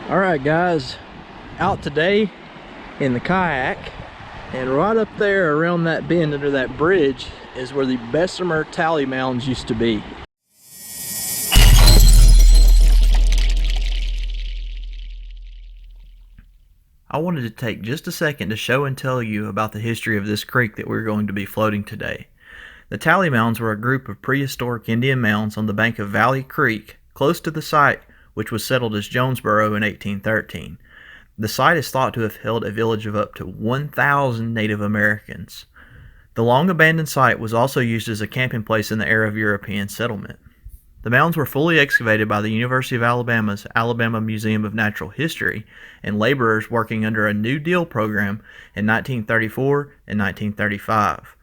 All right, guys, out today in the kayak, and right up there around that bend under that bridge is where the Bessemer Tally Mounds used to be. I wanted to take just a second to show and tell you about the history of this creek that we're going to be floating today. The Tally Mounds were a group of prehistoric Indian mounds on the bank of Valley Creek, close to the site which was settled as Jonesboro in 1813. The site is thought to have held a village of up to 1,000 Native Americans. The long-abandoned site was also used as a camping place in the era of European settlement. The mounds were fully excavated by the University of Alabama's Alabama Museum of Natural History and laborers working under a New Deal program in 1934 and 1935.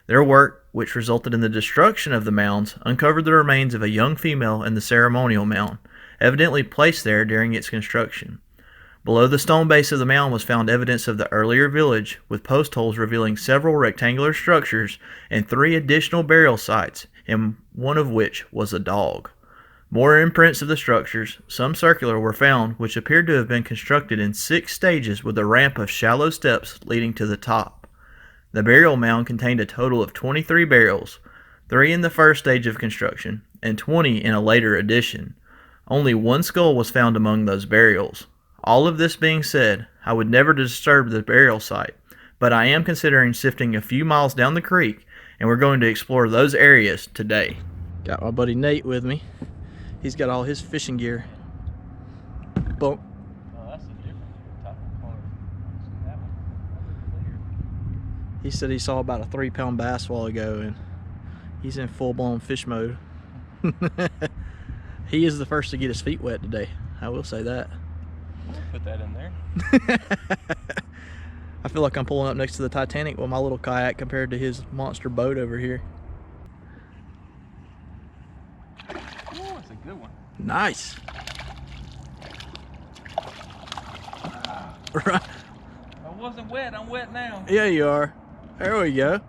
Their work, which resulted in the destruction of the mounds, uncovered the remains of a young female in the ceremonial mound, evidently placed there during its construction. Below the stone base of the mound was found evidence of the earlier village, with post holes revealing several rectangular structures and 3 additional burial sites, in one of which was a dog. More imprints of the structures, some circular, were found, which appeared to have been constructed in 6 stages with a ramp of shallow steps leading to the top. The burial mound contained a total of 23 burials, 3 in the first stage of construction and 20 in a later addition. Only 1 skull was found among those burials. All of this being said, I would never disturb the burial site, but I am considering shifting a few miles down the creek, and we're going to explore those areas today. Got my buddy Nate with me. He's got all his fishing gear. Boom. Oh, that's a different type of color. That one. Clear. He said he saw about a 3-pound bass a while ago, and he's in full-blown fish mode. He is the first to get his feet wet today, I will say that. Put that in there. I feel like I'm pulling up next to the Titanic with my little kayak compared to his monster boat over here. Oh, that's a good one. Nice. Right. I wasn't wet, I'm wet now. Yeah, you are. There we go.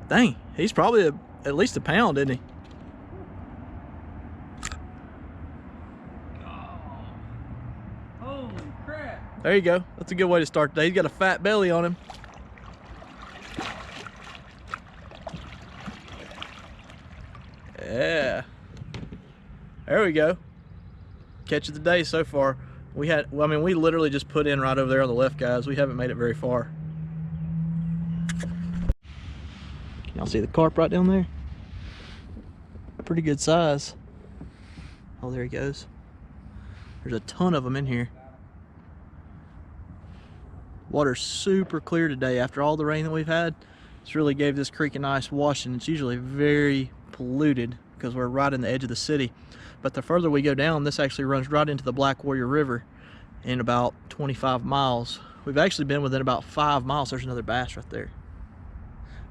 Dang, he's probably at least a pound, isn't he? Holy crap. There you go. That's a good way to start the day. He's got a fat belly on him. Yeah. There we go. Catch of the day so far. We literally just put in right over there on the left, guys. We haven't made it very far. Y'all see the carp right down there? Pretty good size. Oh, there he goes. There's a ton of them in here. Water's super clear today after all the rain that we've had. It's really gave this creek a nice wash, and it's usually very polluted because we're right in the edge of the city. But the further we go down, this actually runs right into the Black Warrior River in about 25 miles. We've actually been within about 5 miles. There's another bass right there.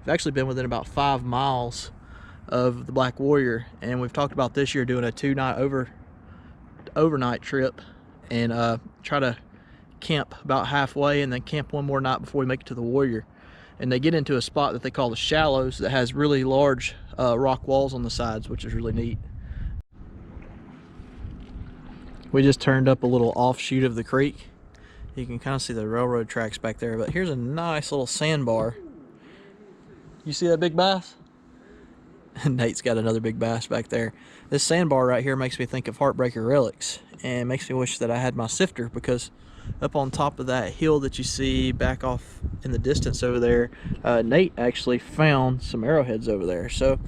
We've actually been within about 5 miles of the Black Warrior, and we've talked about this year doing a 2-night overnight trip and try to camp about halfway and then camp one more night before we make it to the Warrior. And they get into a spot that they call the Shallows that has really large rock walls on the sides, which is really neat. We just turned up a little offshoot of the creek. You can kind of see the railroad tracks back there, but here's a nice little sandbar. You see that big bass? Nate's got another big bass back there. This sandbar right here makes me think of Heartbreaker Relics, and makes me wish that I had my sifter, because up on top of that hill that you see back off in the distance over there, Nate actually found some arrowheads over there. So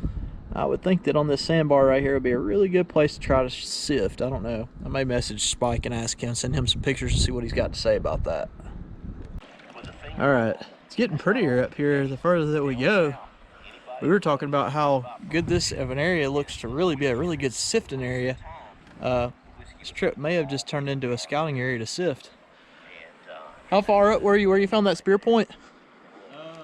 I would think that on this sandbar right here would be a really good place to try to sift. I don't know. I may message Spike and ask him, send him some pictures to see what he's got to say about that. All right, it's getting prettier up here the further that we go. We were talking about how good this of an area looks to really be a really good sifting area. This trip may have just turned into a scouting area to sift. How far up were you where you found that spear point? On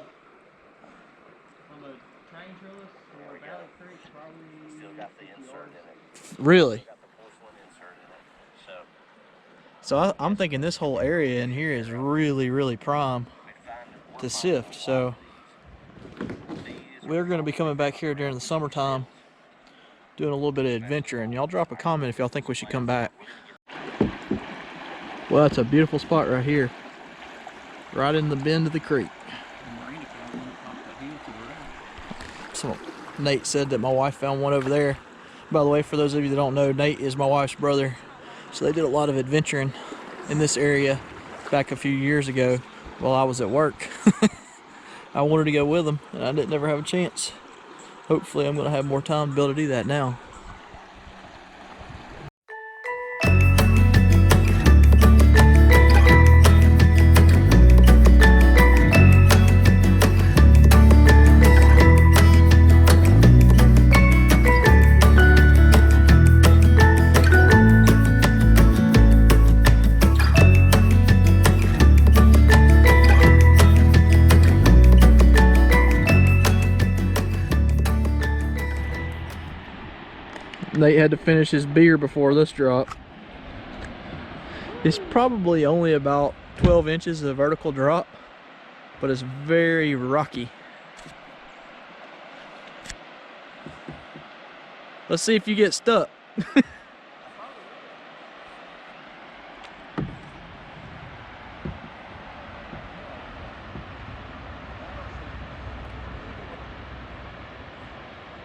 the train trellis or Valley Creek, probably still got the insert in it. Really? Got the porcelain insert in it. So I'm thinking this whole area in here is really, really prime to sift. So we're going to be coming back here during the summertime, doing a little bit of adventure, and y'all drop a comment if y'all think we should come back. Well, it's a beautiful spot right here. Right in the bend of the creek. So Nate said that my wife found one over there. By the way, for those of you that don't know, Nate is my wife's brother. So they did a lot of adventuring in this area back a few years ago while I was at work. I wanted to go with them and I didn't ever have a chance. Hopefully I'm going to have more time to be able to do that now. Nate had to finish his beer before this drop. It's probably only about 12 inches of vertical drop, but it's very rocky. Let's see if you get stuck.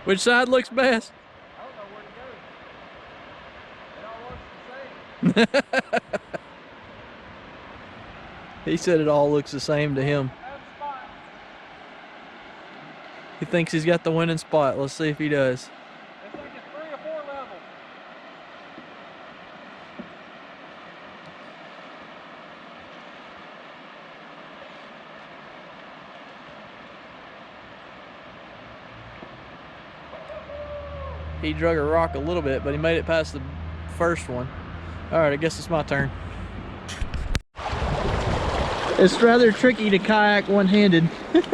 Which side looks best? He said it all looks the same to him. He thinks he's got the winning spot. Let's see if he does. It's like it's 3 or 4 levels. He drug a rock a little bit, but he made it past the first one. All right, I guess it's my turn. It's rather tricky to kayak one-handed. Let's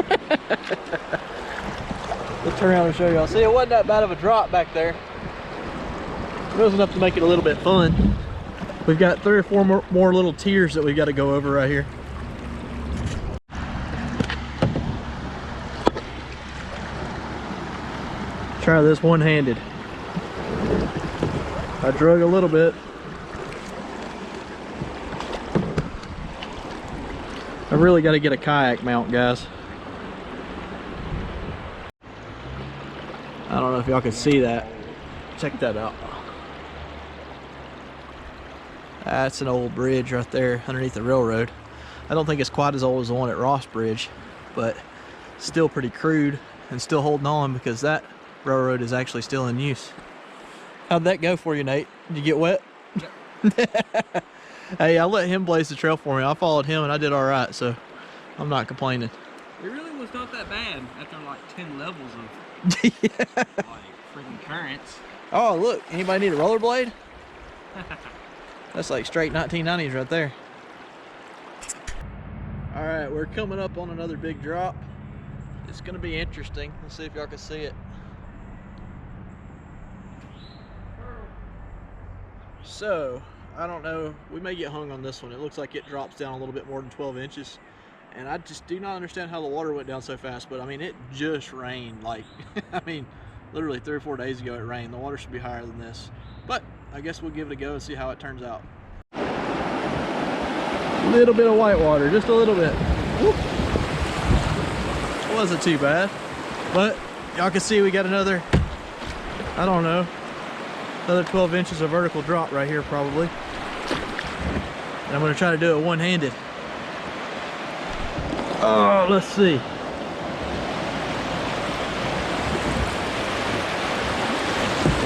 turn around and show y'all. See, it wasn't that bad of a drop back there. It was enough to make it a little bit fun. We've got 3 or 4 more little tiers that we've got to go over right here. Try this one-handed. I drug a little bit. I really got to get a kayak mount, guys. I don't know if y'all can see that. Check that out. That's an old bridge right there underneath the railroad. I don't think it's quite as old as the one at Ross Bridge, but still pretty crude and still holding on because that railroad is actually still in use. How'd that go for you, Nate? Did you get wet? Yep. Hey, I let him blaze the trail for me. I followed him and I did all right, so I'm not complaining. It really was not that bad after like 10 levels of Yeah. like freaking currents. Oh, look, anybody need a rollerblade? That's like straight 1990s right there. All right, we're coming up on another big drop. It's gonna be interesting. Let's see if y'all can see it. So, I don't know, we may get hung on this one. It looks like it drops down a little bit more than 12 inches. And I just do not understand how the water went down so fast, but I mean, it just rained. Like, I mean, literally 3 or 4 days ago it rained. The water should be higher than this. But I guess we'll give it a go and see how it turns out. A little bit of white water, just a little bit. Whoop. Wasn't too bad. But y'all can see we got another, I don't know, another 12 inches of vertical drop right here probably. And I'm gonna try to do it one-handed. Oh, let's see.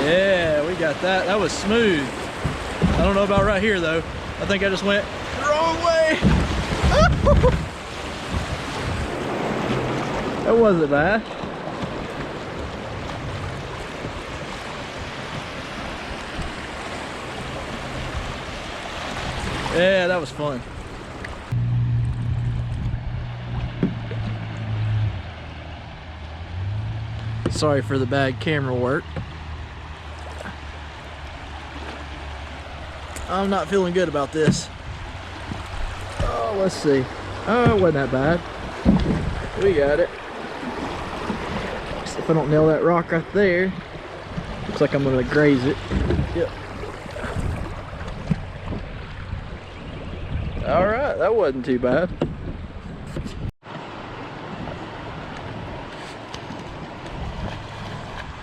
Yeah, we got that. That was smooth. I don't know about right here though. I think I just went the wrong way. That wasn't bad. Yeah, that was fun. Sorry for the bad camera work. I'm not feeling good about this. Oh, let's see. Oh, it wasn't that bad. We got it. If I don't nail that rock right there, looks like I'm gonna graze it. Yep. All right, that wasn't too bad.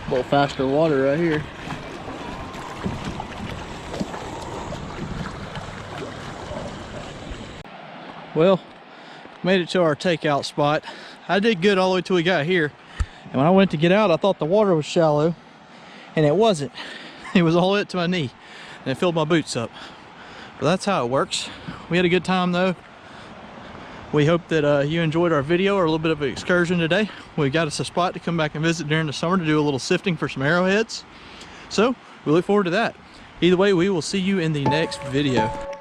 A little faster water right here. Well, made it to our takeout spot. I did good all the way till we got here. And when I went to get out, I thought the water was shallow, and it wasn't. It was all the way up to my knee, and it filled my boots up. But that's how it works. We had a good time though. We hope that you enjoyed our video, or a little bit of an excursion today. We got us a spot to come back and visit during the summer to do a little sifting for some arrowheads. So we look forward to that. Either way, we will see you in the next video.